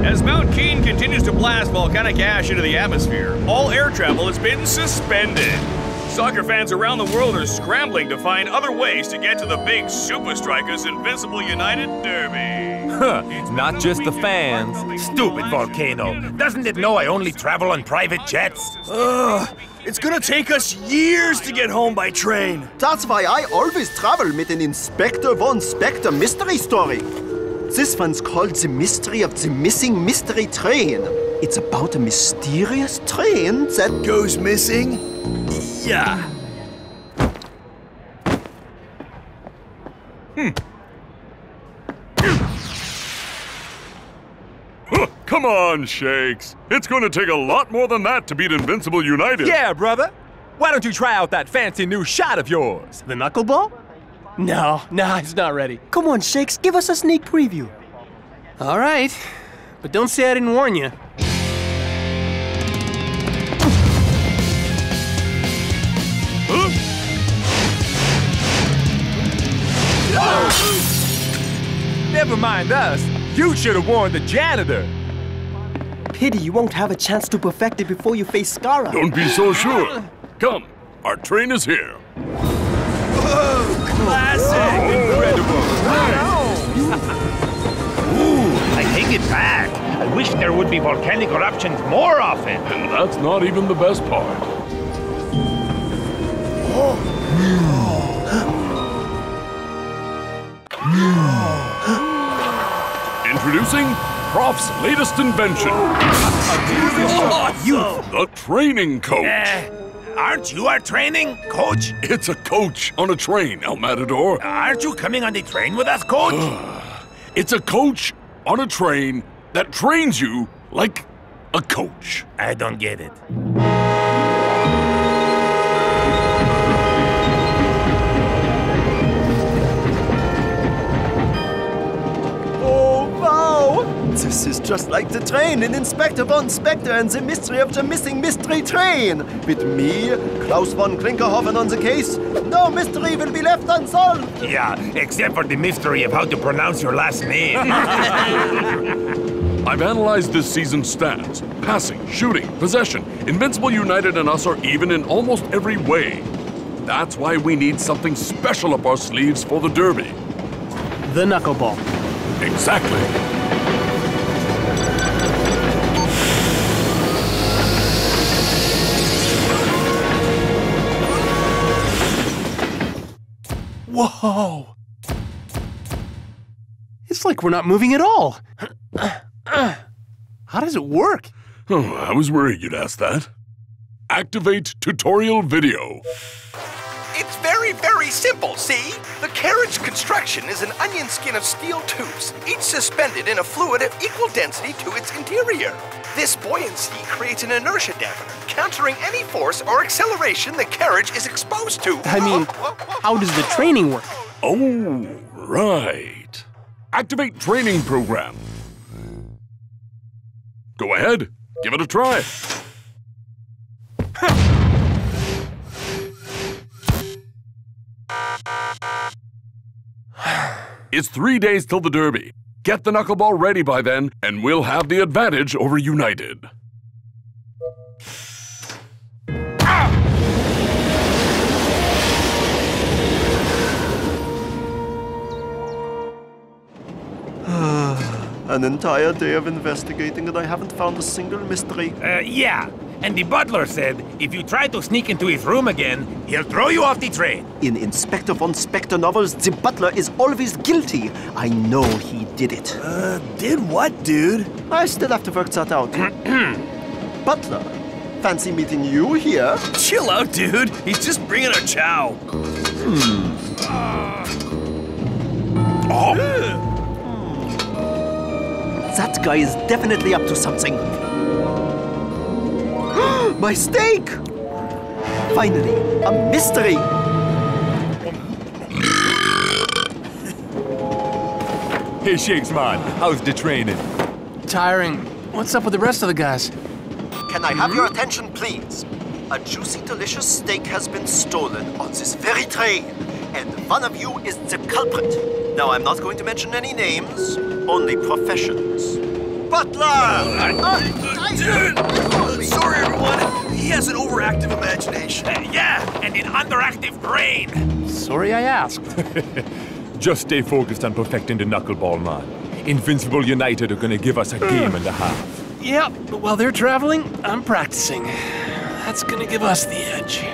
As Mount Keen continues to blast volcanic ash into the atmosphere, all air travel has been suspended. Soccer fans around the world are scrambling to find other ways to get to the big Super Strikers Invincible United Derby. Huh, not just the fans. Stupid volcano. Doesn't it know I only travel on private jets? It's gonna take us years to get home by train. That's why I always travel with an Inspector Von Spectre mystery story. This one's called The Mystery of the Missing Mystery Train. It's about a mysterious train that Goes missing? Yeah. Come on, Shakes. It's gonna take a lot more than that to beat Invincible United. Yeah, brother. Why don't you try out that fancy new shot of yours? The knuckleball? No, it's not ready. Come on, Shakes, give us a sneak preview. All right, but don't say I didn't warn you. Never mind us. You should have warned the janitor. Pity you won't have a chance to perfect it before you face Skara. Don't be so sure. Come, our train is here. Classic! I take it back. I wish there would be volcanic eruptions more often. And that's not even the best part. Introducing Prof's latest invention. The training coach. Aren't you our training coach? It's a coach on a train, El Matador. Aren't you coming on the train with us, coach? It's a coach on a train that trains you like a coach. I don't get it. Oh, wow! This is just like the train in Inspector Von Spectre and the Mystery of the Missing Mystery Train. With me, Klaus von Klinkerhoffen on the case, no mystery will be left unsolved. Yeah, except for the mystery of how to pronounce your last name. I've analyzed this season's stats. Passing, shooting, possession. Invincible United and us are even in almost every way. That's why we need something special up our sleeves for the Derby. The knuckleball. Exactly. Whoa! It's like we're not moving at all. How does it work? Oh, I was worried you'd ask that. Activate tutorial video. It's very, very simple, see? The carriage construction is an onion skin of steel tubes, each suspended in a fluid of equal density to its interior. This buoyancy creates an inertia dampener, countering any force or acceleration the carriage is exposed to. I mean, how does the training work? Oh, right. Activate training program. Go ahead, give it a try. It's 3 days till the Derby. Get the knuckleball ready by then, and we'll have the advantage over United. An entire day of investigating and I haven't found a single mystery. Yeah. And the butler said if you try to sneak into his room again, he'll throw you off the train. In Inspector Von Spectre novels, the butler is always guilty. I know he did it. Did what, dude? I still have to work that out. Butler, fancy meeting you here? Chill out, dude. He's just bringing our chow. That guy is definitely up to something. My steak! Finally, a mystery! Hey, Shakes, man. How's the training? Tiring. What's up with the rest of the guys? Can I have your attention, please? A juicy, delicious steak has been stolen on this very train, and one of you is the culprit. Now, I'm not going to mention any names, only professions. Butler! Dude! Sorry, everyone. He has an overactive imagination. Yeah, and an underactive brain. Sorry I asked. Just stay focused on perfecting the knuckleball, man. Invincible United are gonna give us a game and a half. Yep, but while they're traveling, I'm practicing. That's gonna give us the edge.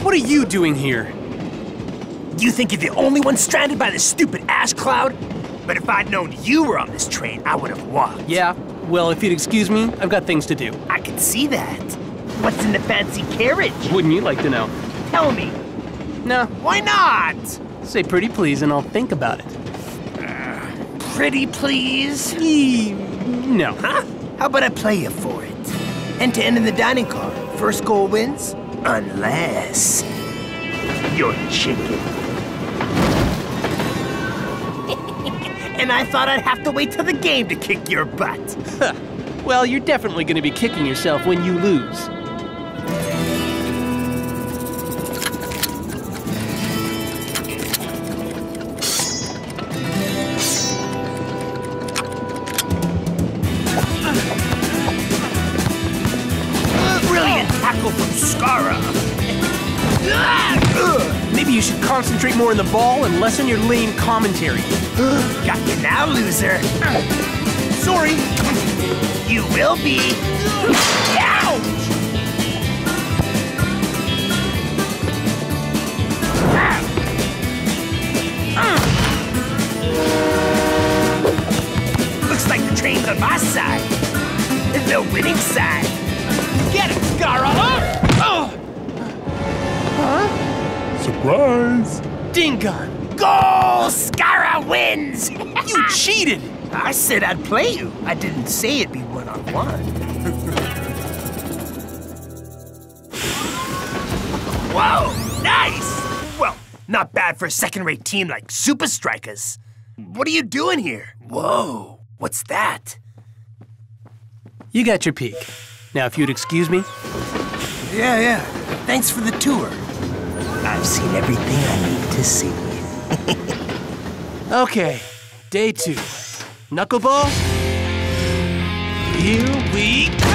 What are you doing here? You think you're the only one stranded by this stupid ash cloud? But if I'd known you were on this train, I would have walked. Yeah, well, if you'd excuse me, I've got things to do. I can see that. What's in the fancy carriage? Wouldn't you like to know? Tell me. No. Why not? Say pretty please and I'll think about it. Pretty please? No. Huh? How about I play you for it? End to end in the dining car. First goal wins. Unless you're chicken. And I thought I'd have to wait till the game to kick your butt. Well, you're definitely going to be kicking yourself when you lose. Brilliant tackle from Skara. Maybe you should concentrate more on the ball and less on your lame commentary. Got you now, loser. Sorry. You will be. Ouch! Looks like the train's on my side. The winning side. Get it, Skara! Oh! Huh? Surprise! Dingon! Goal! Skara wins! You cheated! I said I'd play you. I didn't say it'd be one-on-one. Whoa! Nice! Well, not bad for a second-rate team like Super Strikers. What are you doing here? Whoa! What's that? You got your peek. Now, if you'd excuse me. Yeah. Thanks for the tour. I've seen everything I need to see. Okay, day 2. Knuckleball? Here we go!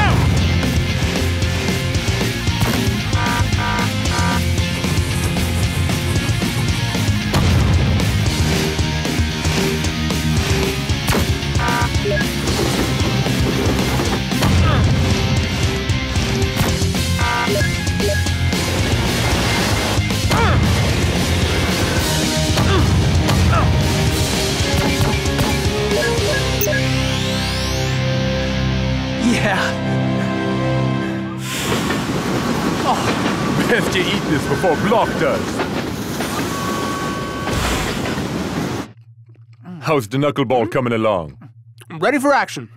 Yeah. Oh, best you eat this before Block does. How's the knuckleball coming along? Ready for action.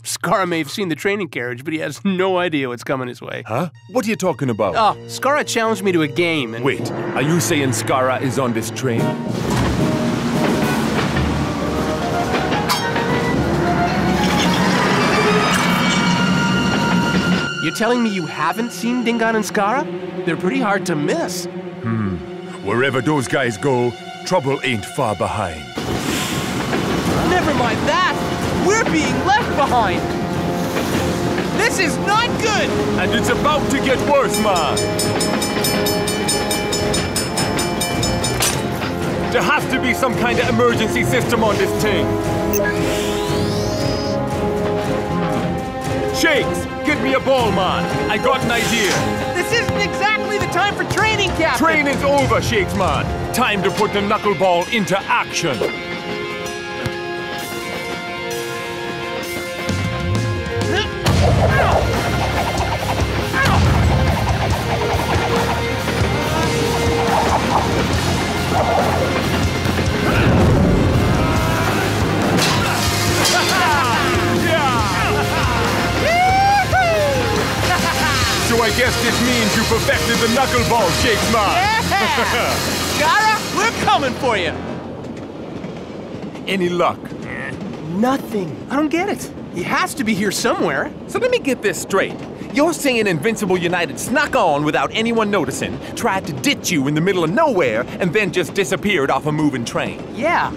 Skara may have seen the training carriage, but he has no idea what's coming his way. Huh? What are you talking about? Oh, Skara challenged me to a game and... Wait, are you saying Skara is on this train? You're telling me you haven't seen Dingon and Skara? They're pretty hard to miss. Wherever those guys go, trouble ain't far behind. Never mind that! We're being left behind! This is not good! And it's about to get worse, man! There has to be some kind of emergency system on this thing. Shakes, get me a ball, man. I got an idea. This isn't exactly the time for training, Captain! Train is over, Shakes man. Time to put the knuckleball into action. So I guess this means you perfected the knuckleball, Shakes man. Scarra, we're coming for you! Any luck? Nothing. I don't get it. He has to be here somewhere. So let me get this straight. You're saying Invincible United snuck on without anyone noticing, tried to ditch you in the middle of nowhere, and then just disappeared off a moving train. Yeah.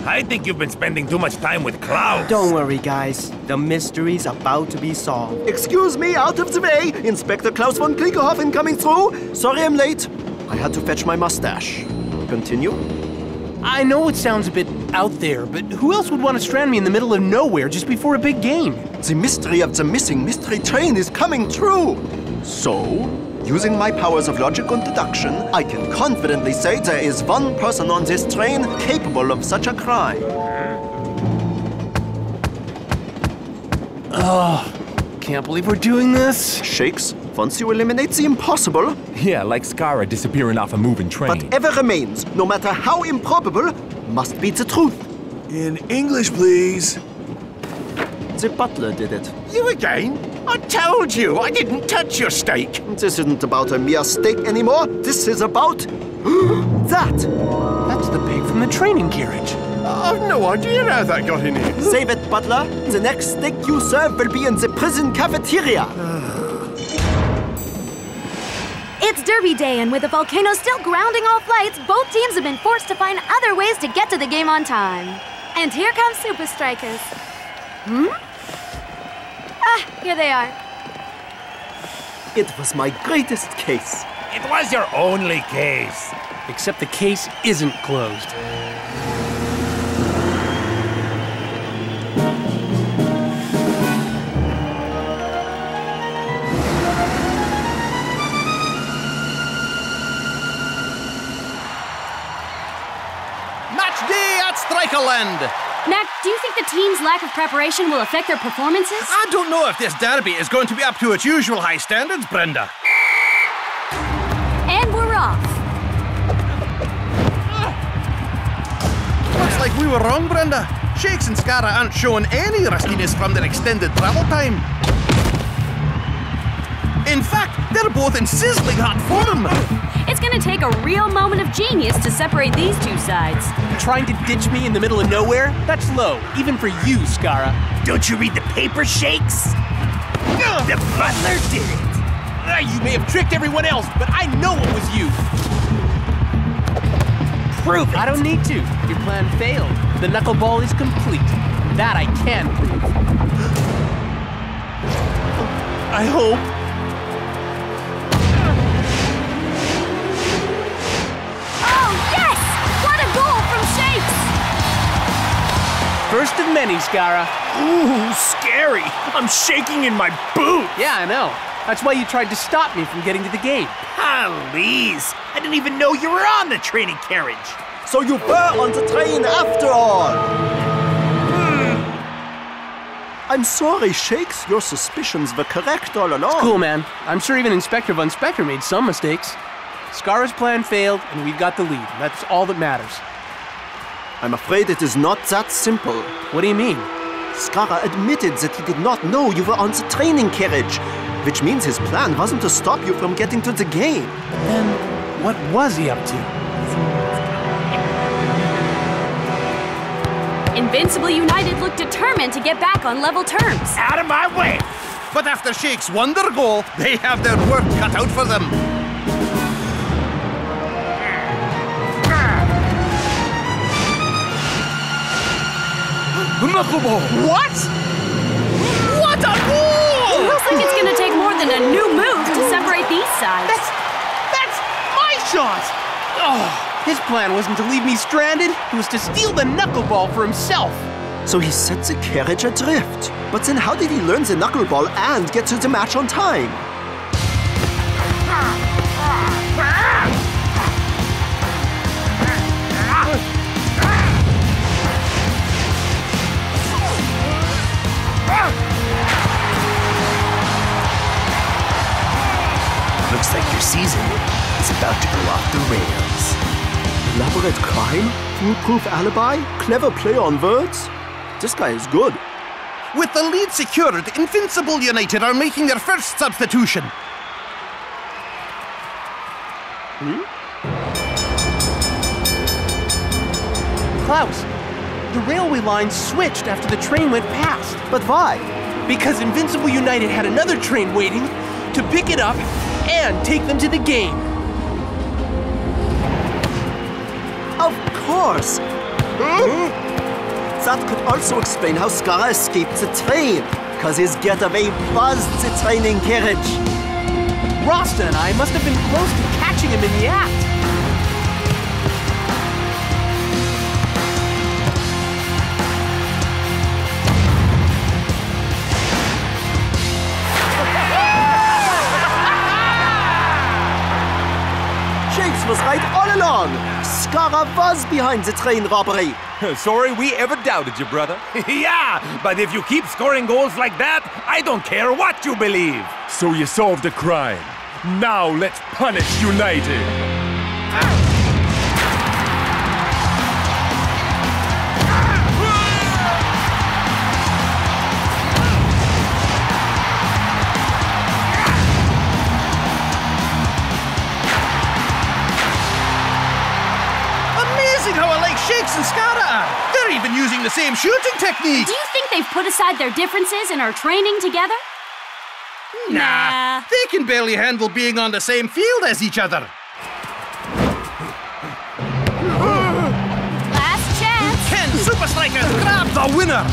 I think you've been spending too much time with Klaus. Don't worry, guys. The mystery's about to be solved. Excuse me, out of the way! Inspector Klaus von Klinkerhoffen coming through! Sorry I'm late. I had to fetch my mustache. Continue. I know it sounds a bit out there, but who else would want to strand me in the middle of nowhere just before a big game? The mystery of the missing mystery train is coming true! So, using my powers of logic and deduction, I can confidently say there is one person on this train capable of such a crime. Can't believe we're doing this. Shakes, once you eliminate the impossible, Yeah, like Scarra disappearing off a moving train. whatever remains, no matter how improbable, must be the truth. In English, please. The butler did it. You again? I told you, I didn't touch your steak. This isn't about a mere steak anymore. This is about... that! That's the pig from the training carriage. I've no idea how that got in here. Save it, butler. The next steak you serve will be in the prison cafeteria. It's Derby Day, and with the volcano still grounding all flights, both teams have been forced to find other ways to get to the game on time. And here come Super Strikers. Here they are. It was my greatest case. It was your only case. Except the case isn't closed. Match day at Strikerland. Mac, do you think the team's lack of preparation will affect their performances? I don't know if this derby is going to be up to its usual high standards, Brenda. And we're off. Looks like we were wrong, Brenda. Shakes and Scarra aren't showing any rustiness from their extended travel time. In fact, they're both in sizzling hot form. It's gonna take a real moment of genius to separate these two sides. Trying to ditch me in the middle of nowhere? That's low, even for you, Scarra. Don't you read the paper, Shakes? The butler did it. You may have tricked everyone else, but I know it was you. Prove it. I don't need to. Your plan failed. The knuckleball is complete. That I can prove. I hope. Oh, yes! What a goal from Shakes! First of many, Scarra. Ooh, scary. I'm shaking in my boot. Yeah, I know. That's why you tried to stop me from getting to the game. Please. I didn't even know you were on the training carriage. So you were on the train after all. I'm sorry, Shakes. Your suspicions were correct all along. Cool, man. I'm sure even Inspector Von Spectre made some mistakes. Scarra's plan failed, and we've got the lead. That's all that matters. I'm afraid it is not that simple. What do you mean? Scarra admitted that he did not know you were on the training carriage, which means his plan wasn't to stop you from getting to the game. Then, what was he up to? Invincible United looked determined to get back on level terms. Out of my way. But after Shakes won their goal, they have their work cut out for them. The knuckleball! What? What a goal! Looks like it's gonna take more than a new move to separate these sides. That's my shot! Oh, his plan wasn't to leave me stranded. It was to steal the knuckleball for himself. So he set the carriage adrift. But then how did he learn the knuckleball and get to the match on time? Looks like your season is about to go off the rails. Elaborate crime? Foolproof alibi? Clever play on words? This guy is good. With the lead secured, Invincible United are making their first substitution. Klaus, the railway line switched after the train went past. But why? Because Invincible United had another train waiting to pick it up and take them to the game. Of course! That could also explain how Scara escaped the train, because his getaway was the training carriage. Rasta and I must have been close to catching him in the act. Shakes was right all along. Scara was behind the train robbery. Sorry we ever doubted you, brother. Yeah, but if you keep scoring goals like that, I don't care what you believe. So you solved the crime. Now let's punish United. Amazing how alike Shakes and Scara are. They're even using the same shooting technique. Do you think they've put aside their differences and are training together? Nah, they can barely handle being on the same field as each other. Last chance. Can Super Strikers grab the winner?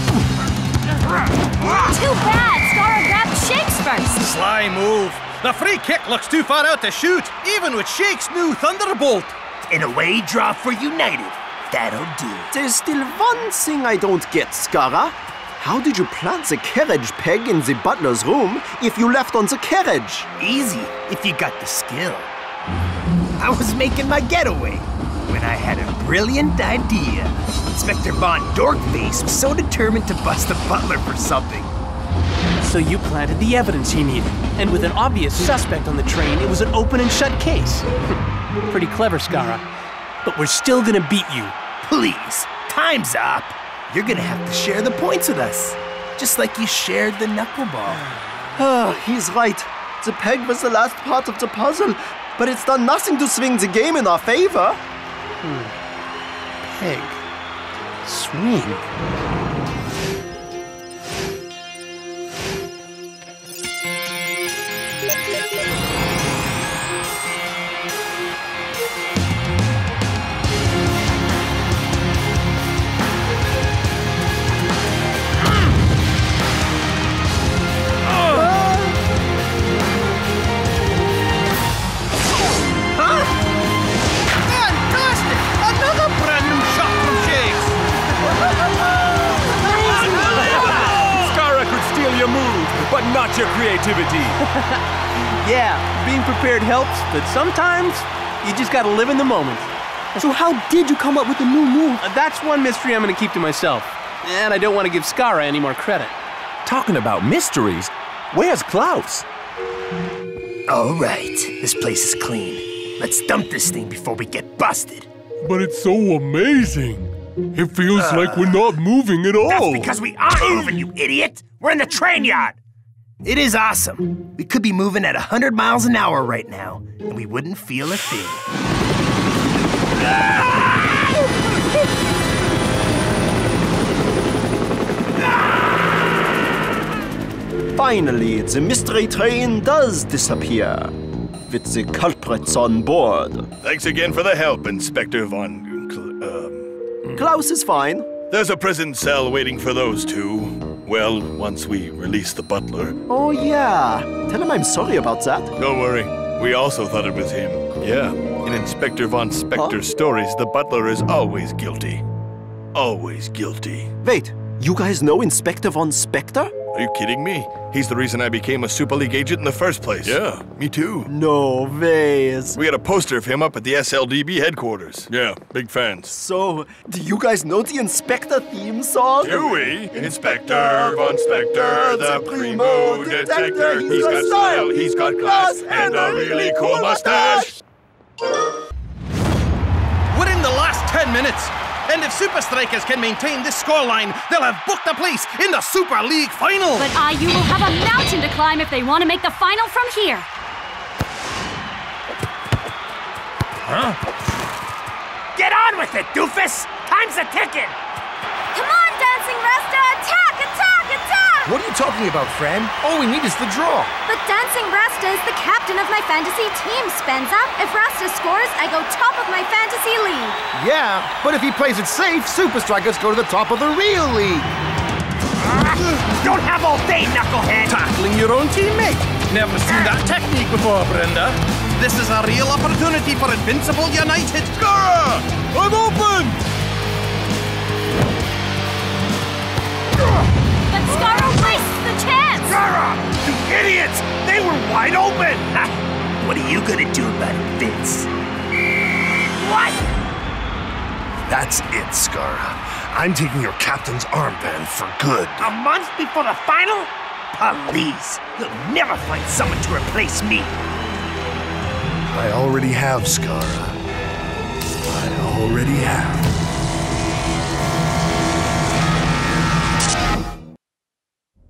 Too bad. Scara grabbed Shakes first. Sly move. The free kick looks too far out to shoot, even with Shake's new Thunderbolt. An away draw for United. That'll do. There's still one thing I don't get, Scara. How did you plant the carriage peg in the butler's room if you left on the carriage? Easy, if you got the skill. I was making my getaway when I had a brilliant idea. Inspector Von Dorkface was so determined to bust the butler for something. So you planted the evidence he needed, and with an obvious suspect on the train, it was an open and shut case. Pretty clever, Scara. But we're still gonna beat you. Please, time's up. You're gonna have to share the points with us, just like you shared the knuckleball. He's right. The peg was the last part of the puzzle, but it's done nothing to swing the game in our favor. Peg. Swing. Fantastic! Another brand new shot from Shakes! Scara could steal your move, but not your creativity. Yeah, being prepared helps, but sometimes you just gotta live in the moment. So how did you come up with the new move? That's one mystery I'm gonna keep to myself. And I don't want to give Scara any more credit. Talking about mysteries, where's Klaus? All right, this place is clean. Let's dump this thing before we get busted. But it's so amazing. It feels like we're not moving at all. That's because we aren't moving, you idiot! We're in the train yard! It is awesome. We could be moving at 100 miles an hour right now, and we wouldn't feel a thing. Finally, the mystery train does disappear, with the culprits on board. Thanks again for the help, Inspector Von... Klaus is fine. There's a prison cell waiting for those two. Well, once we release the butler. Oh, yeah. Tell him I'm sorry about that. Don't worry. We also thought it was him. Yeah. In Inspector Von Spector's stories, the butler is always guilty. Always guilty. Wait, you guys know Inspector Von Spector? Are you kidding me? He's the reason I became a Super League agent in the first place. Yeah, me too. No ways. We got a poster of him up at the SLDB headquarters. Yeah, big fans. So, do you guys know the Inspector theme song? Do we? Inspector Von Spector, the primo detector. He's got style, he's got class, and a really cool mustache. We're in the last 10 minutes. And if Super Strikers can maintain this scoreline, they'll have booked a place in the Super League final. But IU will have a mountain to climb if they want to make the final from here. Huh? Get on with it, doofus! Time's a-ticking! Come on, Dancing Rasta! Attack! Attack! Attack! What are you talking about, friend? All we need is the draw. But Dancing Rasta is the captain of my fantasy team, Spenza. If Rasta scores, I go top of my fantasy league. Yeah, but if he plays it safe, Super Strikers go to the top of the real league. Don't have all day, knucklehead! Tackling your own teammate. Never seen that technique before, Brenda. This is a real opportunity for Invincible United. Score! I'm open! But Scarra wastes the chance! Scarra! You idiots! They were wide open! Ha. What are you gonna do about it, Vince? What? That's it, Scarra. I'm taking your captain's armband for good. A month before the final? Please, you'll never find someone to replace me. I already have, Scarra. I already have.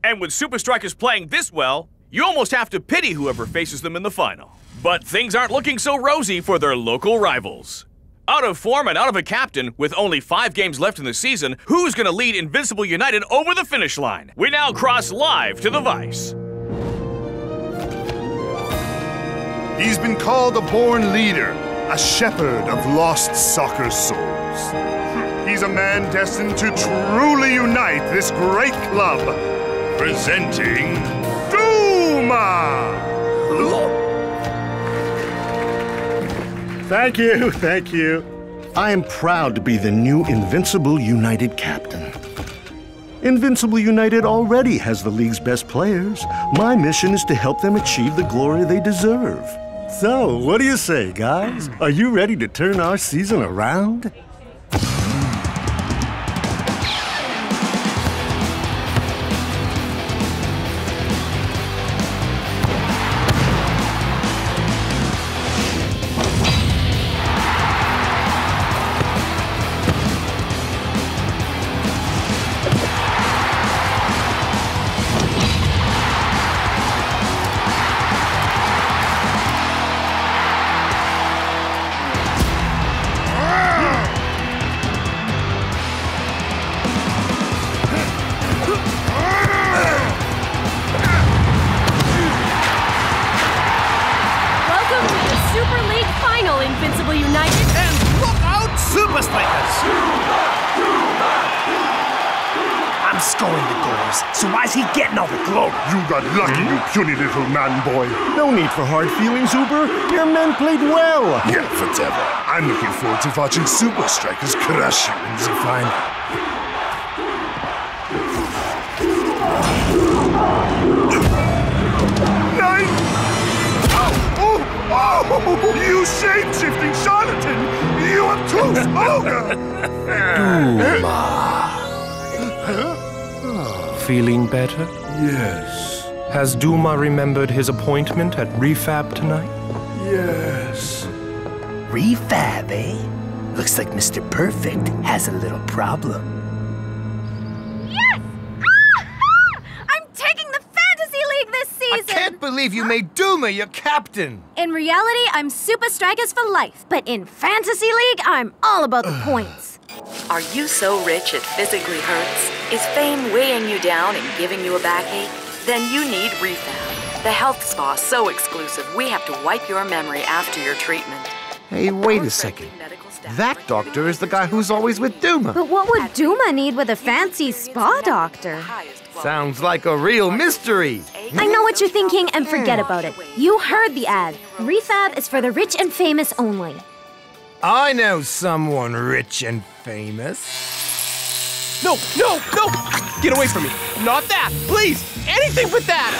And with Super Strikers playing this well, you almost have to pity whoever faces them in the final. But things aren't looking so rosy for their local rivals. Out of form and out of a captain, with only 5 games left in the season, who's gonna lead Invincible United over the finish line? We now cross live to the Vice. He's been called a born leader, a shepherd of lost soccer souls. He's a man destined to truly unite this great club. Presenting Duma! Thank you. I am proud to be the new Invincible United captain. Invincible United already has the league's best players. My mission is to help them achieve the glory they deserve. So, what do you say, guys? Are you ready to turn our season around? Invincible United. And look out, Super Strikers! I'm scoring the goals, so why's he getting all the glory? You got lucky, you puny little man boy. No need for hard feelings, Uber. Your men played well. Yeah, whatever. I'm looking forward to watching Super Strikers crush you in the final. Oh, you shape-shifting charlatan! You obtuse ogre! Duma. Feeling better? Yes. Has Duma remembered his appointment at Refab tonight? Yes. Refab, eh? Looks like Mr. Perfect has a little problem. Yes! I'm taking the Fantasy League this season! I can't believe you made Duma your captain! In reality, I'm Super Strikers for life. But in Fantasy League, I'm all about the points. Are you so rich it physically hurts? Is fame weighing you down and giving you a backache? Then you need Refab, the health spa so exclusive we have to wipe your memory after your treatment. Hey, wait a second. That doctor is the guy who's always with Duma. But what would Duma need with a fancy spa doctor? Sounds like a real mystery. I know what you're thinking, and forget about it. You heard the ad. Refab is for the rich and famous only. I know someone rich and famous. No! Get away from me! Not that! Please! anything but that!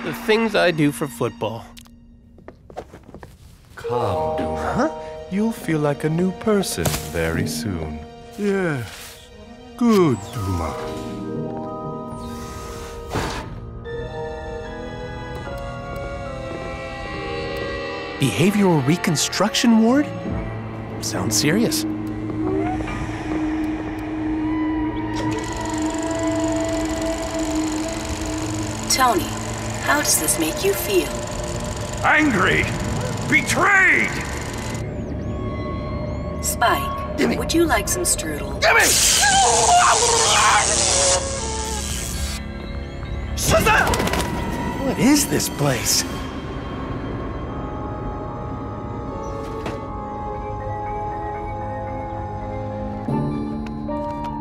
The things I do for football. Calm, Duma. Huh? You'll feel like a new person very soon. Yes. Good, Duma. Behavioral reconstruction ward? Sounds serious. Tony, how does this make you feel? Angry! Betrayed! Spike, would you like some strudel? Gimme! What is this place?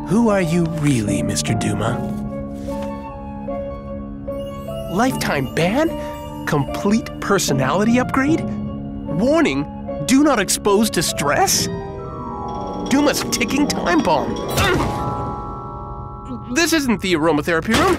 Who are you really, Mr. Duma? Lifetime ban? Complete personality upgrade? Warning, do not expose to stress? Duma's ticking time bomb. This isn't the aromatherapy room.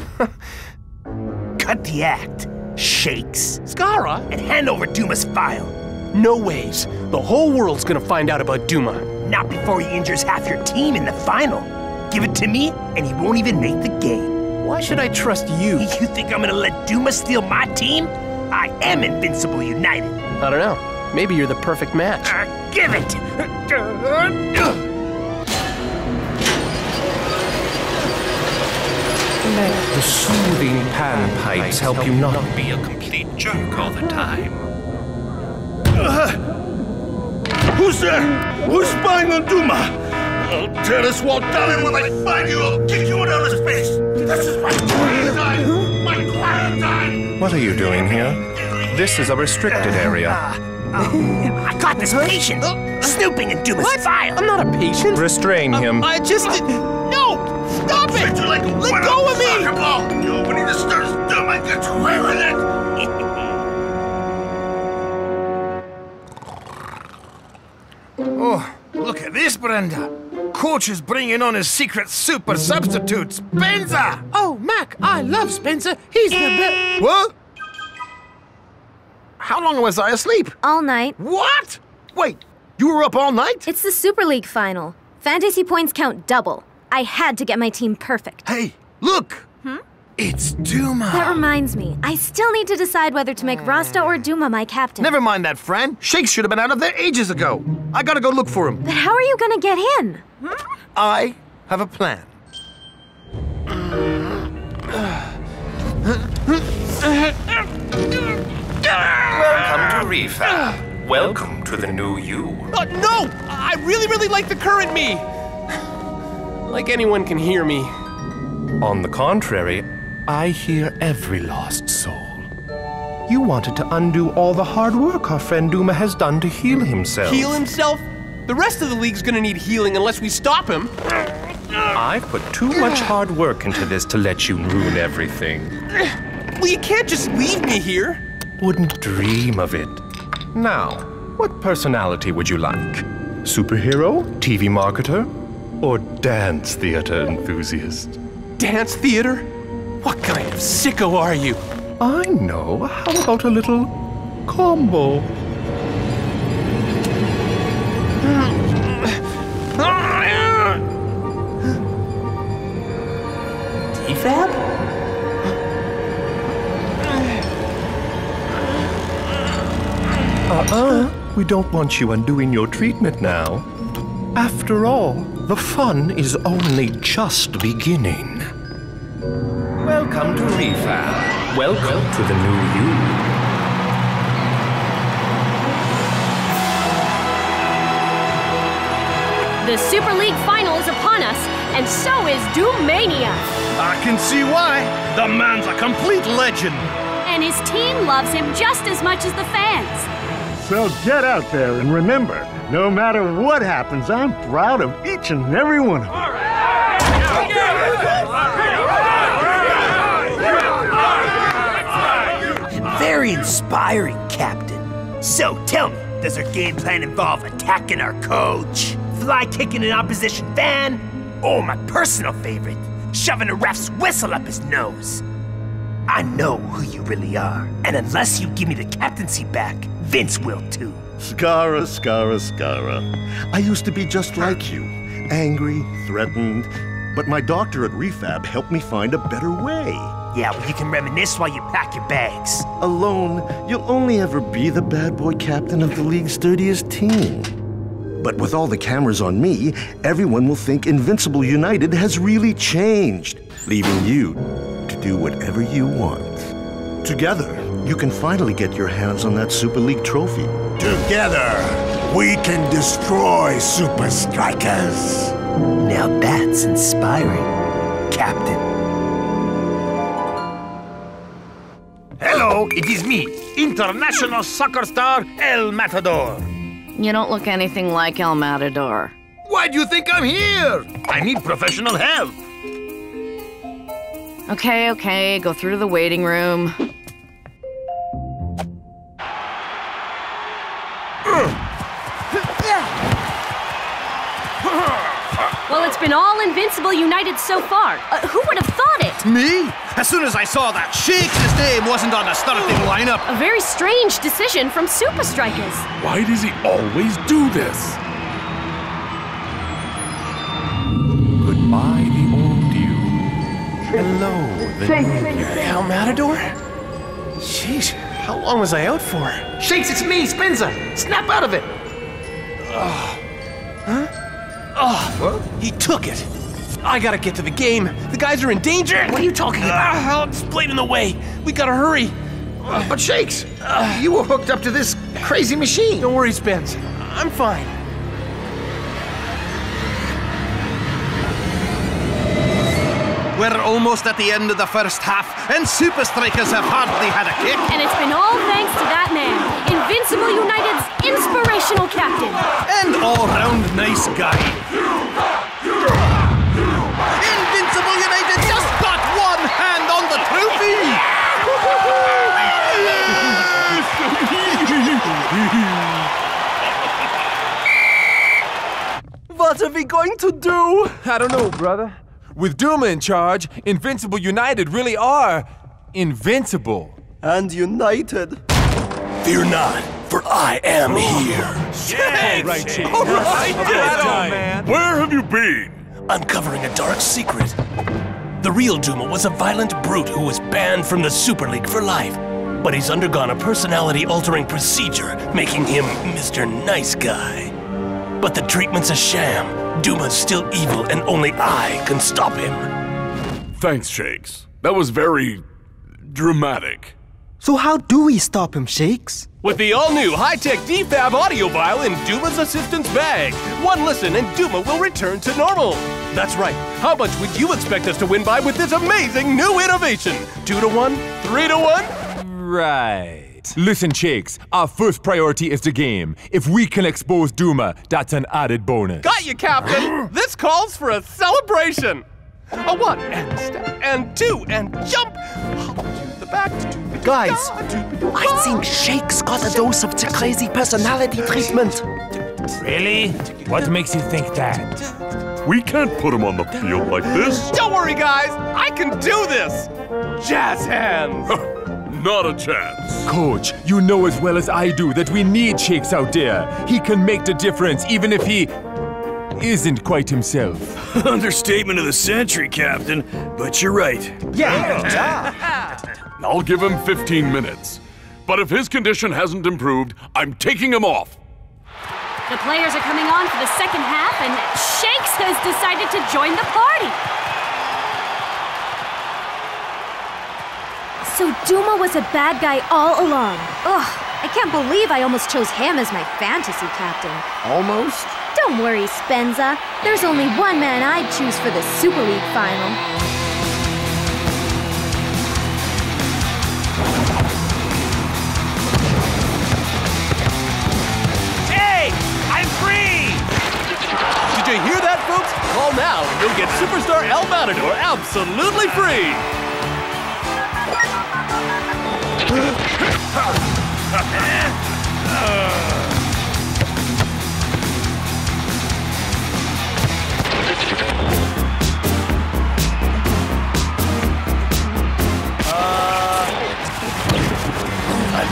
Cut the act, Shakes. Skara? And hand over Duma's file. No ways. The whole world's gonna find out about Duma. Not before he injures half your team in the final. Give it to me, and he won't even make the game. Why should I trust you? You think I'm gonna let Duma steal my team? I am Invincible United. I don't know. Maybe you're the perfect match. Give it! Let the soothing panpipes help you not be a complete jerk all the time. Who's there? Who's spying on Duma? I'll tear this wall down, and when I find you, I'll kick you in outer space! This is my quarantine! My quarantine! What are you doing here? This is a restricted area. I caught this patient snooping in Duma's file. I'm not a patient. Restrain him. I just... No! Stop it! Like Let go of me! The opening that starts Duma gets away with it! Oh, look at this, Brenda. Coach is bringing on his secret super substitute, Spencer! Oh, Mac, I love Spencer. He's the best. What? How long was I asleep? All night. What? Wait, you were up all night? It's the Super League final. Fantasy points count double. I had to get my team perfect. Hey, look! It's Duma! That reminds me, I still need to decide whether to make Rasta or Duma my captain. Never mind that, Fran. Shakes should have been out of there ages ago. I gotta go look for him. But how are you gonna get in? I have a plan. Welcome to Refab. Welcome to the new you. No! I really like the current me! Like anyone can hear me. On the contrary, I hear every lost soul. You wanted to undo all the hard work our friend Duma has done to heal himself. Heal himself? The rest of the league's gonna need healing unless we stop him. I've put too much hard work into this to let you ruin everything. Well, you can't just leave me here. Wouldn't dream of it. Now, what personality would you like? Superhero? TV marketer? Or dance theater enthusiast? Dance theater? What kind of sicko are you? I know. How about a little combo? Defab? We don't want you undoing your treatment now. After all, the fun is only just beginning. Welcome to Refab. Welcome to the new you. The Super League final is upon us, and so is Doomania. I can see why. The man's a complete legend. And his team loves him just as much as the fans. So get out there and remember, no matter what happens, I'm proud of each and every one of them. Very inspiring, Captain. So tell me, does our game plan involve attacking our coach, fly kicking an opposition fan, or my personal favorite, shoving a ref's whistle up his nose. I know who you really are, and unless you give me the captaincy back, Vince will too. Scara, Scara, Scara. I used to be just like you. Angry, threatened. But my doctor at Refab helped me find a better way. Yeah, well, you can reminisce while you pack your bags. Alone, you'll only ever be the bad boy captain of the league's dirtiest team. But with all the cameras on me, everyone will think Invincible United has really changed, leaving you to do whatever you want. Together, you can finally get your hands on that Super League trophy. Together, we can destroy Super Strikers. Now that's inspiring, Captain. Hello, it is me, international soccer star El Matador. You don't look anything like El Matador. Why do you think I'm here? I need professional help. Okay, go through the waiting room. Well, it's been all Invincible United so far. Who would have thought it? Me? As soon as I saw that Shakes' name wasn't on the starting lineup. A very strange decision from Super Strikers. Why does he always do this? Goodbye, the old you. Hello, the new you. El Matador? Sheesh, how long was I out for? Shakes, it's me, Spencer. Snap out of it. Oh, he took it. I gotta get to the game. The guys are in danger. What are you talking about? I'll explain in the way. We gotta hurry. But Shakes, you were hooked up to this crazy machine. Don't worry, Spence. I'm fine. We're almost at the end of the first half, and Super Strikers have hardly had a kick. And it's been all thanks to that man, Invincible United's inspirational captain. And all-round nice guy. Invincible United just got one hand on the trophy! What are we going to do? I don't know, brother. With Duma in charge, Invincible United really are invincible. And united. Fear not, for I am here. All right, Chief. All right, man. Where have you been? Uncovering a dark secret. The real Duma was a violent brute who was banned from the Super League for life. But he's undergone a personality-altering procedure, making him Mr. Nice Guy. But the treatment's a sham. Duma's still evil, and only I can stop him. Thanks, Shakes. That was very dramatic. So how do we stop him, Shakes? With the all-new high-tech DFAB audio vial in Duma's assistant's bag. One listen and Duma will return to normal. That's right. How much would you expect us to win by with this amazing new innovation? 2 to 1? 3 to 1? Right. Listen, Shakes, our first priority is the game. If we can expose Duma, that's an added bonus. Got you, Captain! This calls for a celebration! A 1 and step and 2 and jump! Hop to the back to the Guys, I think Shakes got a dose of the crazy personality treatment. Really? What makes you think that? We can't put him on the field like this. Don't worry, guys! I can do this! Jazz hands! Not a chance. Coach, you know as well as I do that we need Shakes out there. He can make the difference even if he isn't quite himself. Understatement of the century, Captain, but you're right. Yeah. I'll give him 15 minutes. But if his condition hasn't improved, I'm taking him off. The players are coming on for the second half, and Shakes has decided to join the party. So Duma was a bad guy all along. Ugh, I can't believe I almost chose him as my fantasy captain. Almost? Don't worry, Spenza. There's only one man I'd choose for the Super League final. Hey! I'm free! Did you hear that, folks? Call now and you'll get Superstar El Matador absolutely free!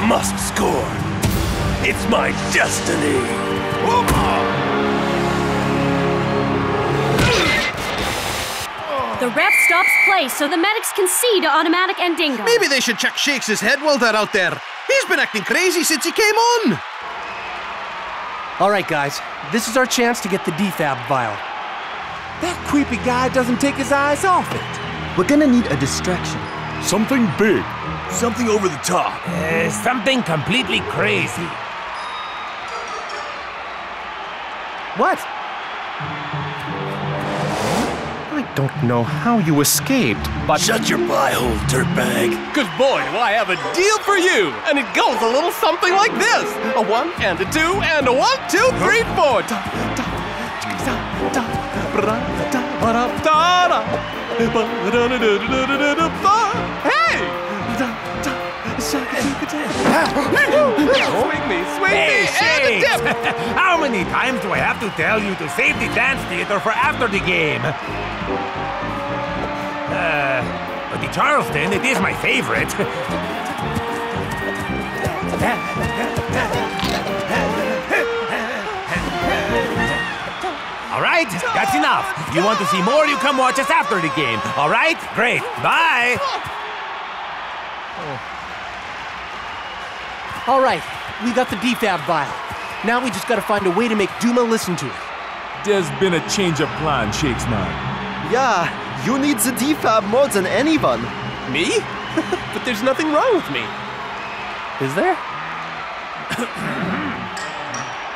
must score. It's my destiny. The ref stops play so the medics can see to automatic and dingo. Maybe they should check Shakes' head while they're out there. He's been acting crazy since he came on. All right, guys. This is our chance to get the defab vial. That creepy guy doesn't take his eyes off it. We're gonna need a distraction. Something big. Something over the top. Something completely crazy. What? I don't know how you escaped, but... Shut your pie hole, dirtbag. Cause boy, do I have a deal for you! And it goes a little something like this. A 1 and a 2 and a 1, 2, 3, 4. Hey! Swing me, and a dip! How many times do I have to tell you to save the dance theater for after the game? But the Charleston, it is my favorite. All right, that's enough. If you want to see more, you come watch us after the game. All right? Great. Bye. All right, we got the defab vial. Now we just gotta find a way to make Duma listen to it. There's been a change of plan, Shakes man. Yeah, you need the defab more than anyone. Me? But there's nothing wrong with me. Is there?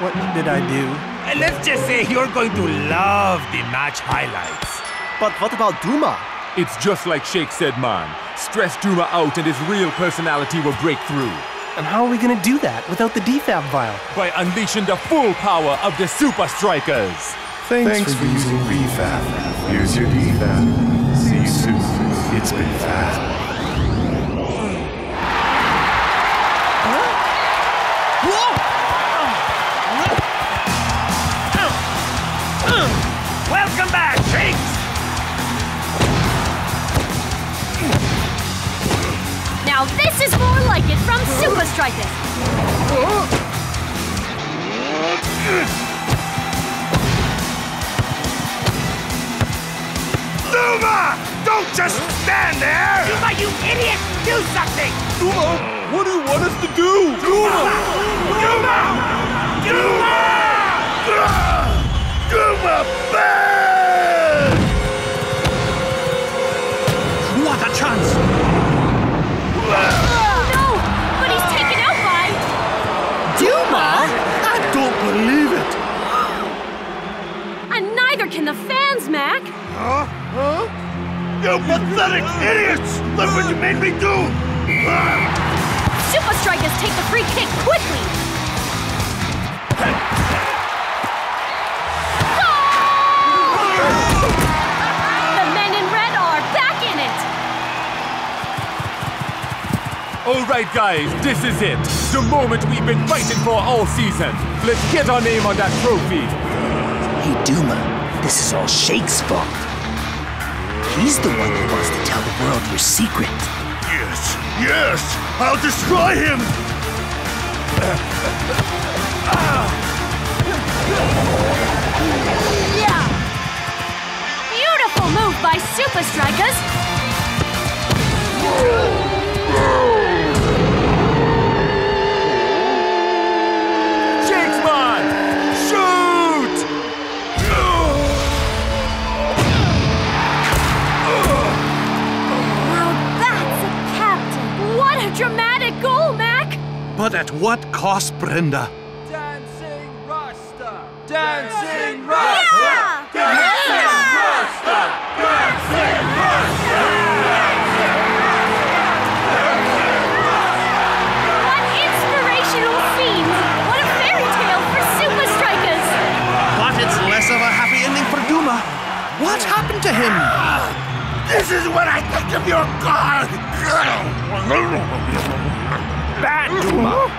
What did I do? Let's just say you're going to love the match highlights. But what about Duma? It's just like Shake said, man. Stress Duma out and his real personality will break through. And how are we gonna do that without the defab vial? By unleashing the full power of the Super Strikers. Thanks for using refab. Here's your defab. See you soon. It's been fab. Welcome back, Shakes! Now this is more like it from Super Strikers. Duma! Don't just stand there! Duma, you idiot! Do something! Duma, what do you want us to do? Duma! Duma! Duma! Duma bad! What a chance! No! But he's taken out by... Duma? I don't believe it! And neither can the fans, Mac! Huh? You pathetic idiots! Look what you made me do! Super Strikers take the free kick quickly! The men in red are back in it! All right, guys, this is it. The moment we've been fighting for all season. Let's get our name on that trophy. Hey, Duma, this is all Shake's fault. He's the one who wants to tell the world your secret. Yes, yes! I'll destroy him! Yeah! Beautiful move by Super Strikers! Shakes man! Shoot! Now that's a captain! What a dramatic goal, Mac! But at what cost, Brenda? Dancing Rasta! Dancing Yeah! Dancing Rasta! Dancing Rasta! What inspirational scenes! What a fairy tale for Super Strikers! But it's less of a happy ending for Duma. What happened to him? This is what I think of your god! Bad, Duma!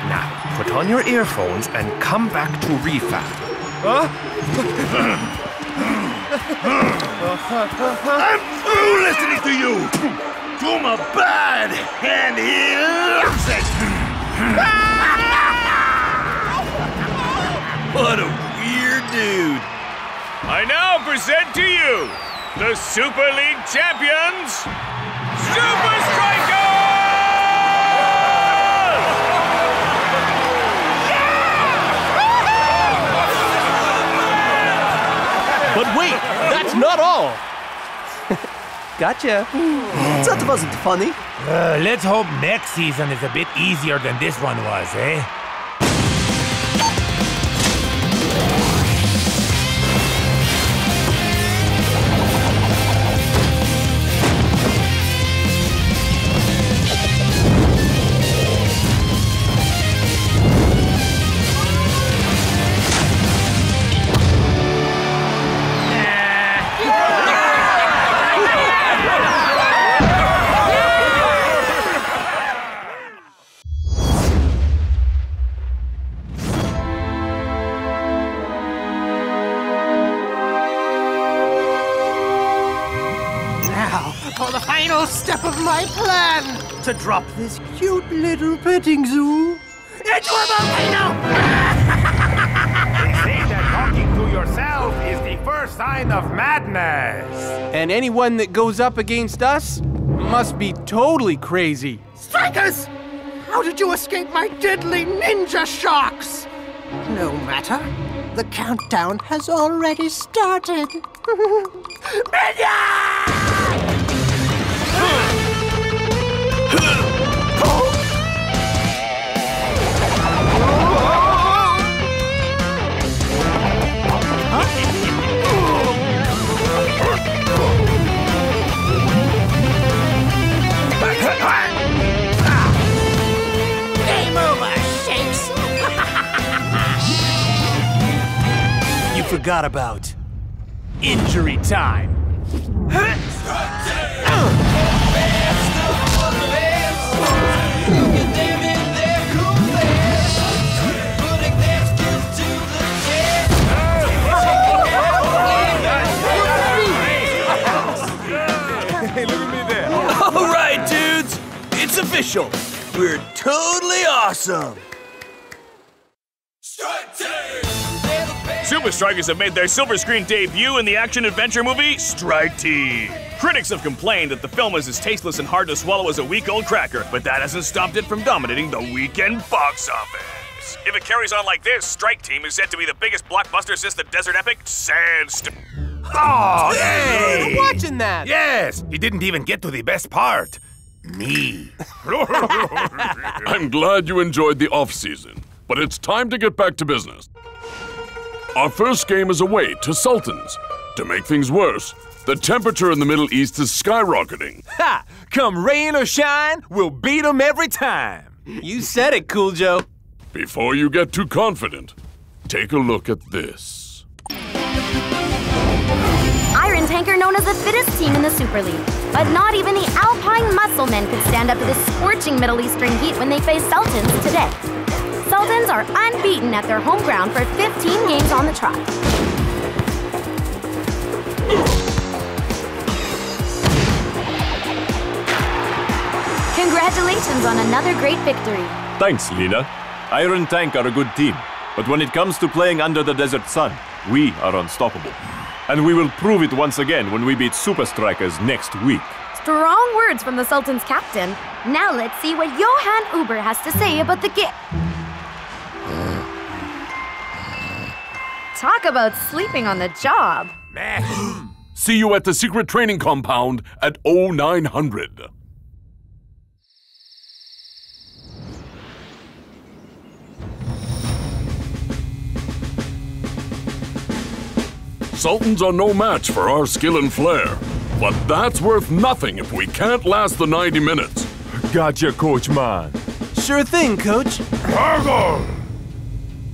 Now, put on your earphones and come back to refab. I'm through listening to you! Duma bad, and he loves it! What a weird dude. I now present to you the Super League champions, Super Strikers! But wait, that's not all. Gotcha. That wasn't funny. Let's hope next season is a bit easier than this one was, eh? For the final step of my plan, to drop this cute little petting zoo into a volcano! They say that talking to yourself is the first sign of madness. And anyone that goes up against us must be totally crazy. Strikers! How did you escape my deadly ninja shocks? No matter. The countdown has already started. Game over, Shakes! You forgot about injury time. Hey, look at me there. All right, dudes, it's official. We're totally awesome. Super Strikers have made their silver screen debut in the action-adventure movie Strike Team. Critics have complained that the film is as tasteless and hard to swallow as a week-old cracker, but that hasn't stopped it from dominating the weekend box office. If it carries on like this, Strike Team is set to be the biggest blockbuster since the desert epic Sandstorm. Oh, hey! I'm watching that. Yes, he didn't even get to the best part. Me. I'm glad you enjoyed the off-season, but it's time to get back to business. Our first game is away to Sultans. To make things worse, the temperature in the Middle East is skyrocketing. Ha! Come rain or shine, we'll beat them every time. You said it, Cool Joe. Before you get too confident, take a look at this. Iron Tanker known as the fittest team in the Super League. But not even the Alpine Muscle Men could stand up to the scorching Middle Eastern heat when they face Sultans today. Sultans are unbeaten at their home ground for 15 games on the trot. Congratulations on another great victory. Thanks, Lina. Iron Tank are a good team, but when it comes to playing under the desert sun, we are unstoppable. And we will prove it once again when we beat Super Strikers next week. Strong words from the Sultan's captain. Now let's see what Johann Uber has to say about the game. Talk about sleeping on the job. See you at the secret training compound at 0900. Sultans are no match for our skill and flair. But that's worth nothing if we can't last the 90 minutes. Gotcha, Coach Man. Sure thing, Coach.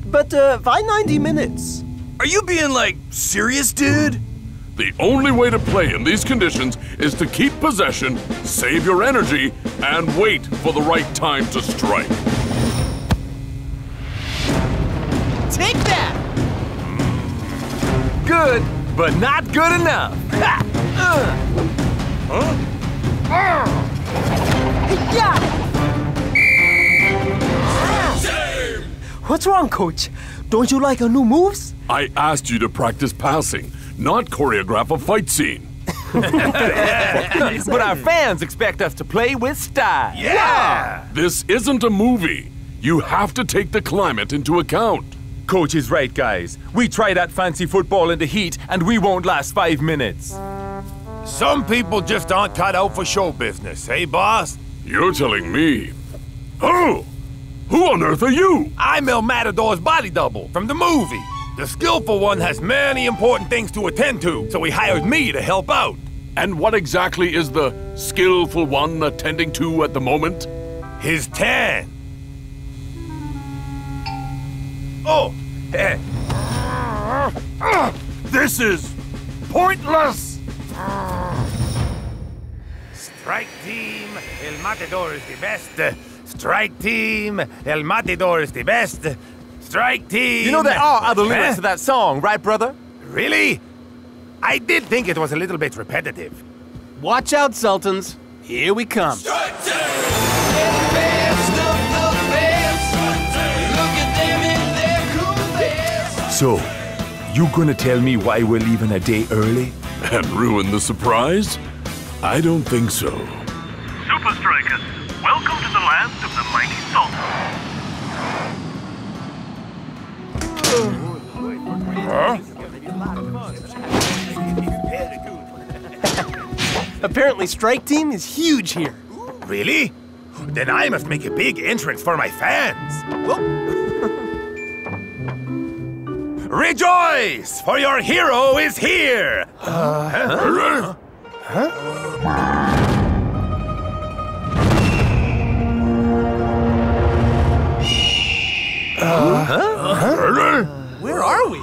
But why 90 minutes? Are you being, like, serious, dude? The only way to play in these conditions is to keep possession, save your energy, and wait for the right time to strike. Take that! Good, but not good enough. What's wrong, Coach? Don't you like our new moves? I asked you to practice passing, not choreograph a fight scene. But our fans expect us to play with style. Yeah! This isn't a movie. You have to take the climate into account. Coach is right, guys. We try that fancy football in the heat, and we won't last 5 minutes. Some people just aren't cut out for show business, eh, boss? You're telling me. Oh! Who on earth are you? I'm El Matador's body double from the movie. The skillful one has many important things to attend to, so he hired me to help out. And what exactly is the skillful one attending to at the moment? His tan. Oh! This is pointless! Strike team, El Matador is the best. Strike team, El Matador is the best. Strike team. You know there are other lyrics to that song, right, brother? Really? I did think it was a little bit repetitive. Watch out, Sultans. Here we come. Strike team! Best of the best. Look at them in their cool best. So, you gonna tell me why we're leaving a day early? And ruin the surprise? I don't think so. Super Strikers, welcome to the land of the mighty Sultans. Huh? Apparently, Strike Team is huge here. Really? Then I must make a big entrance for my fans. Rejoice, for your hero is here! Huh? Where are we?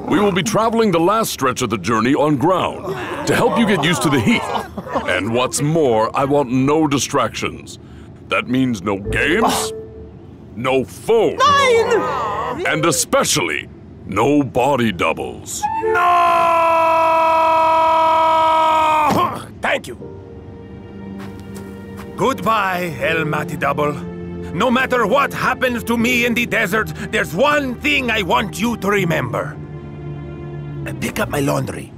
We will be traveling the last stretch of the journey on ground to help you get used to the heat. And what's more, I want no distractions. That means no games, no phones, and especially no body doubles. No! Thank you. Goodbye, El Matador. No matter what happens to me in the desert, there's one thing I want you to remember. Pick up my laundry.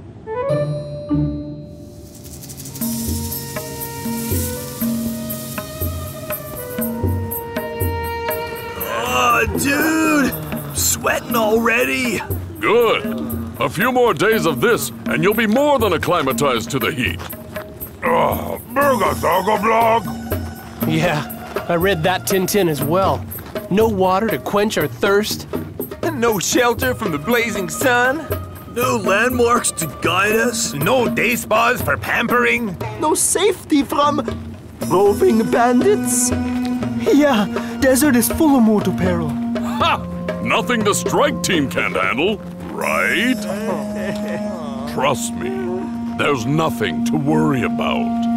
Oh, dude! Sweating already? Good. A few more days of this, and you'll be more than acclimatized to the heat. Oh, burger doggo blog! Yeah, I read that Tintin as well. No water to quench our thirst. No shelter from the blazing sun. No landmarks to guide us. No day spas for pampering. No safety from roving bandits. Yeah, desert is full of mortal peril. Ha! Nothing the Strike Team can't handle, right? Trust me, there's nothing to worry about.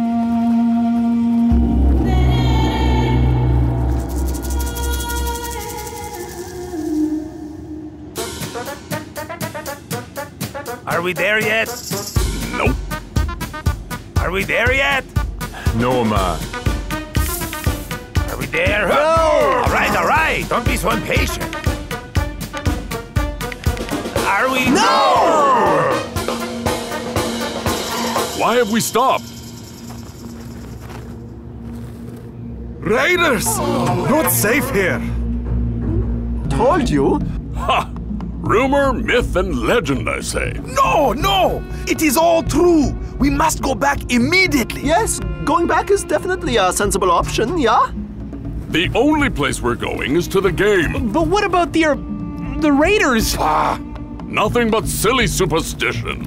Are we there yet? Nope. Are we there yet? No, ma. Are we there? Oh! All right. Don't be so impatient. Are we? No! Why have we stopped? Raiders! Not safe here. Told you. Ha! Rumor, myth, and legend, I say. No! It is all true. We must go back immediately. Yes, going back is definitely a sensible option, yeah? The only place we're going is to the game. But what about the Raiders? Ah, nothing but silly superstition.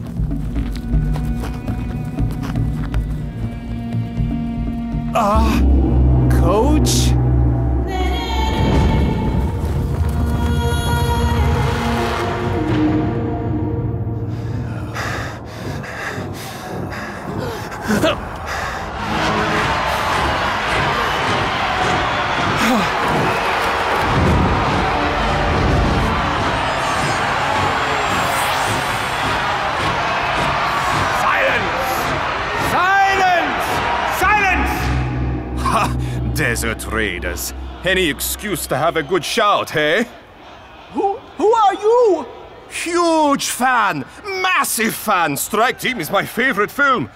Coach? Desert Raiders. Any excuse to have a good shout, hey? Who are you? Huge fan! Massive fan! Strike Team is my favorite film.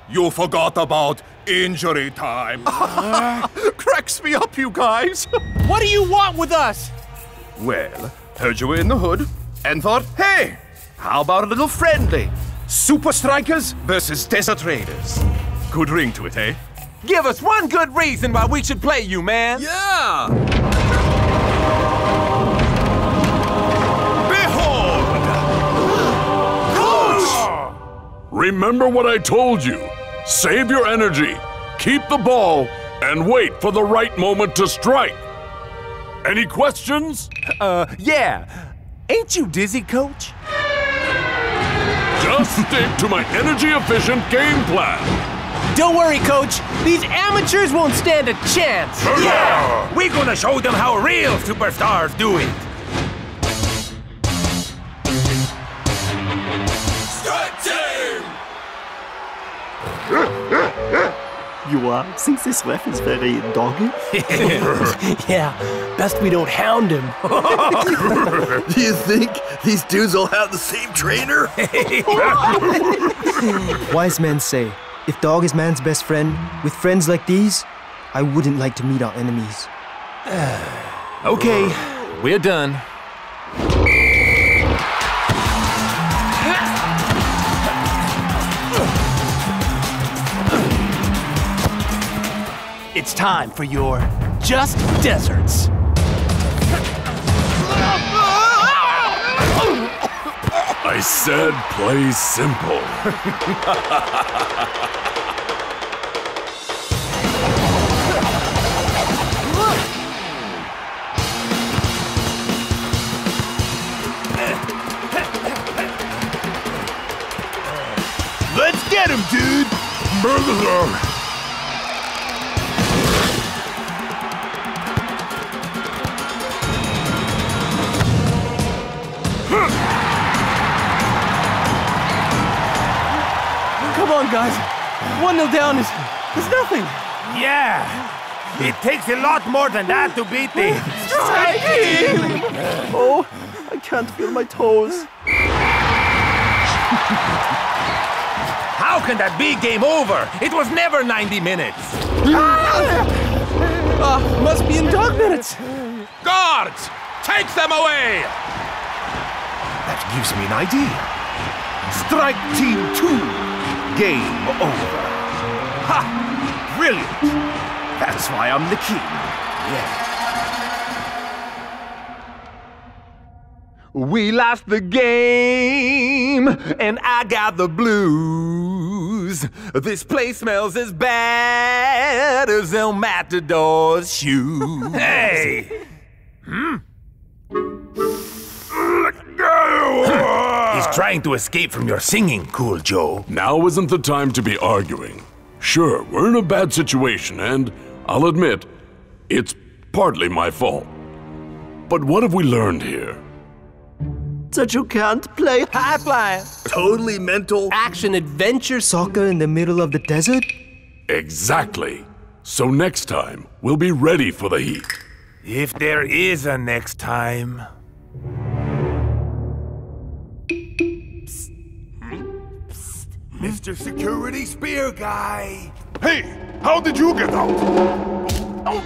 You forgot about Injury Time. Cracks me up, you guys. What do you want with us? Well, heard you were in the hood and thought, hey, how about a little friendly? Super Strikers versus Desert Raiders. Good ring to it, eh? Give us one good reason why we should play you, man. Yeah! Behold! Coach! Remember what I told you. Save your energy, keep the ball, and wait for the right moment to strike. Any questions? Yeah. Ain't you dizzy, Coach? Just stick to my energy-efficient game plan. Don't worry, Coach. These amateurs won't stand a chance. Yeah! We're gonna show them how real superstars do it. Strike Team! You think this ref is very doggy? Yeah, best we don't hound him. Do you think these dudes all have the same trainer? Wise men say, if dog is man's best friend, with friends like these, I wouldn't like to meet our enemies. Okay, we're done. It's time for your Just Deserts. I said play simple. Let's get him, dude! Come on, guys. 1-0 down is nothing. Yeah! It takes a lot more than that to beat the Strike Team! Oh, I can't feel my toes. How can that be game over? It was never 90 minutes. Must be in dog minutes. Guards, take them away! That gives me an idea. Strike Team 2. Game over. Ha! Brilliant. That's why I'm the king. Yeah. We lost the game, and I got the blues. This place smells as bad as El Matador's shoes. Hey! He's trying to escape from your singing, Cool Joe. Now isn't the time to be arguing. Sure, we're in a bad situation, and I'll admit, it's partly my fault. But what have we learned here? That you can't play high flying, totally mental action adventure soccer in the middle of the desert? Exactly. So next time, we'll be ready for the heat. If there is a next time. Mr. Security Spear Guy. Hey, how did you get out? Oh,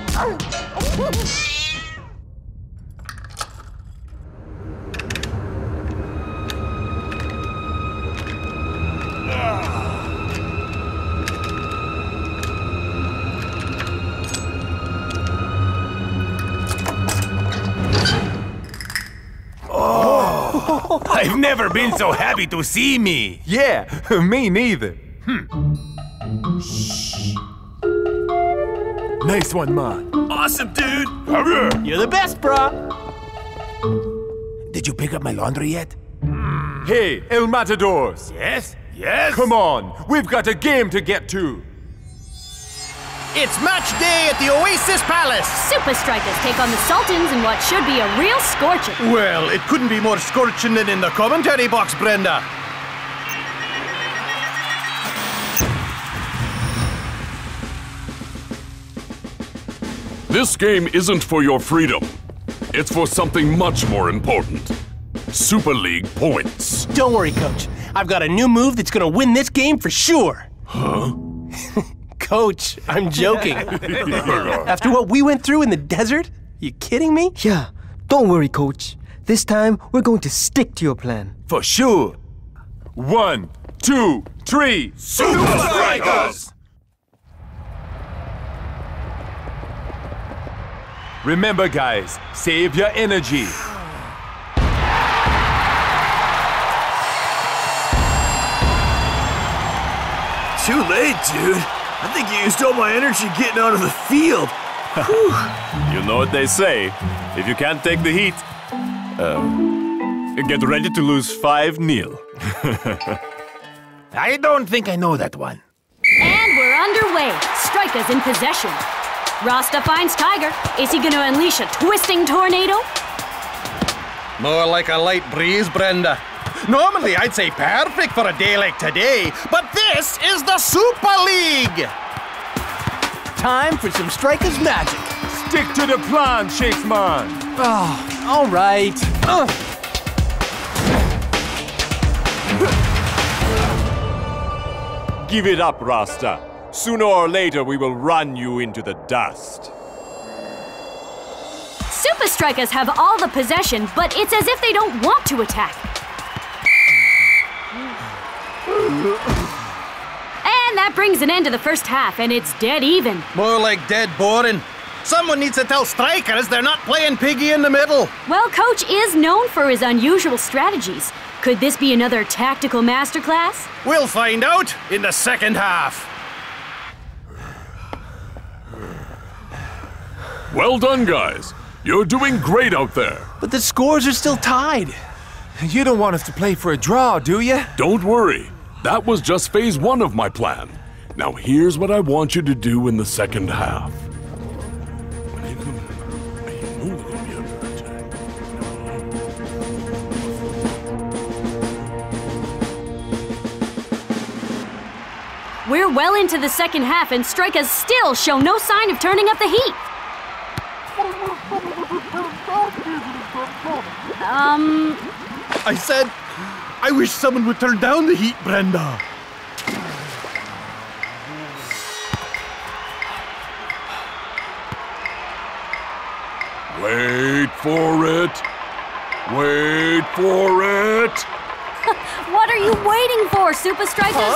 I've never been so happy to see me. Yeah, me neither. Nice one, man. Awesome, dude. You're the best, brah. Did you pick up my laundry yet? Hey, El Matadors. Yes? Yes? Come on, we've got a game to get to. It's match day at the Oasis Palace. Super Strikers take on the Sultans in what should be a real scorcher. Well, it couldn't be more scorching than in the commentary box, Brenda. This game isn't for your freedom. It's for something much more important. Super League points. Don't worry, Coach. I've got a new move that's gonna win this game for sure. Huh? Coach, I'm joking. After what we went through in the desert? You kidding me? Yeah, don't worry, Coach. This time, we're going to stick to your plan. For sure. 1, 2, 3, Super Strikers! Remember, guys, save your energy. Too late, dude. I think you used all my energy getting out of the field. You know what they say. If you can't take the heat, get ready to lose 5-0. I don't think I know that one. And we're underway. Strikers in possession. Rasta finds Tiger. Is he going to unleash a twisting tornado? More like a light breeze, Brenda. Normally, I'd say perfect for a day like today, but this is the Super League! Time for some Strikers magic. Stick to the plan, Shakesman. Oh, all right. Give it up, Rasta. Sooner or later, we will run you into the dust. Super Strikers have all the possession, but it's as if they don't want to attack. And that brings an end to the first half, and it's dead even. More like dead boring. Someone needs to tell Strikers they're not playing piggy in the middle. Well, Coach is known for his unusual strategies. Could this be another tactical masterclass? We'll find out in the second half. Well done, guys. You're doing great out there. But the scores are still tied. You don't want us to play for a draw, do you? Don't worry. That was just phase 1 of my plan. Now here's what I want you to do in the second half. We're well into the second half, and Strikers still show no sign of turning up the heat. I said, I wish someone would turn down the heat, Brenda. Wait for it. Wait for it. What are you waiting for, Super Strikers?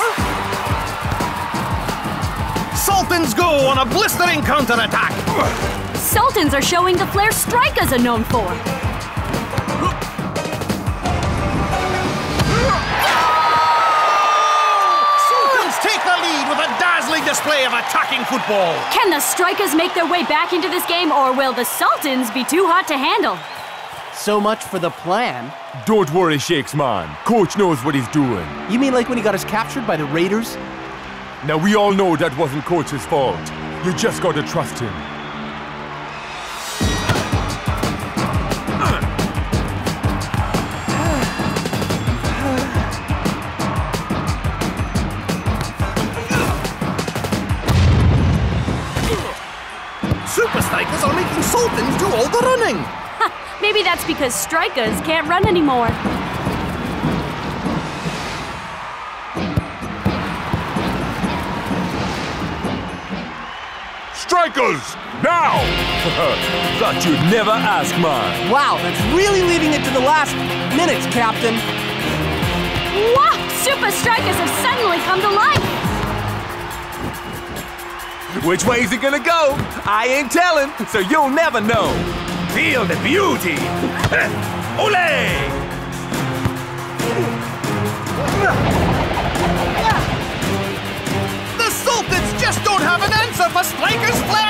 Sultans go on a blistering counterattack. Sultans are showing the flair Strikers are known for. Sultans take the lead with a dazzling display of attacking football. Can the Strikers make their way back into this game, or will the Sultans be too hot to handle? So much for the plan. Don't worry, Shakesman. Coach knows what he's doing. You mean like when he got us captured by the Raiders? Now, we all know that wasn't Coach's fault. You just gotta trust him. Super Strikers are making Sultans do all the running. Maybe that's because Strikers can't run anymore. Strikers, now! Thought you'd never ask, man. Wow, that's really leaving it to the last minutes, Captain. Wow! Super Strikers have suddenly come to life! Which way is it gonna go? I ain't telling, so you'll never know. Feel the beauty! Ole! The Sultans just don't have an answer for Strikers' flair!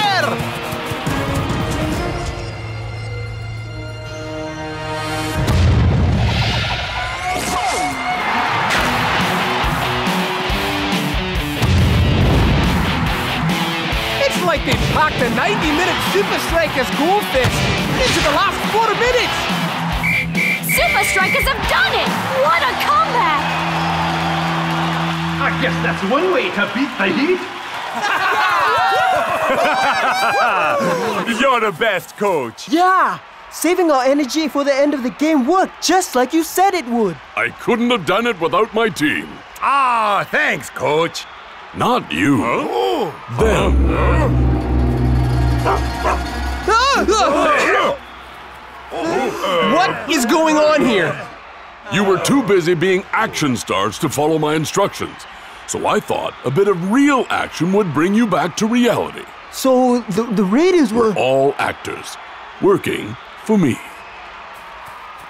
It's like they packed a 90-minute Super Strikers goldfish into the last 4 minutes! Super Strikers have done it! What a comeback! I guess that's one way to beat the heat. You're the best, Coach. Yeah! Saving our energy for the end of the game worked just like you said it would. I couldn't have done it without my team. Ah, thanks, Coach. Not you. Them. What is going on here? You were too busy being action stars to follow my instructions. So I thought a bit of real action would bring you back to reality. So the Raiders were... We're all actors, working for me.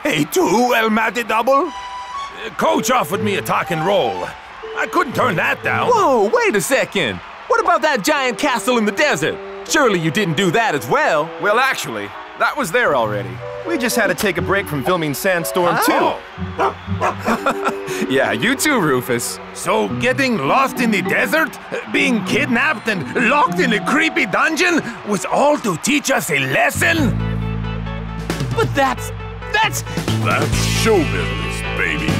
Hey, too, El Matadouble. Coach offered me a talking role. I couldn't turn that down. Whoa, wait a second. What about that giant castle in the desert? Surely you didn't do that as well. Well, actually, that was there already. We just had to take a break from filming Sandstorm 2. Yeah, you too, Rufus. So getting lost in the desert, being kidnapped and locked in a creepy dungeon was all to teach us a lesson? But that's show business, baby.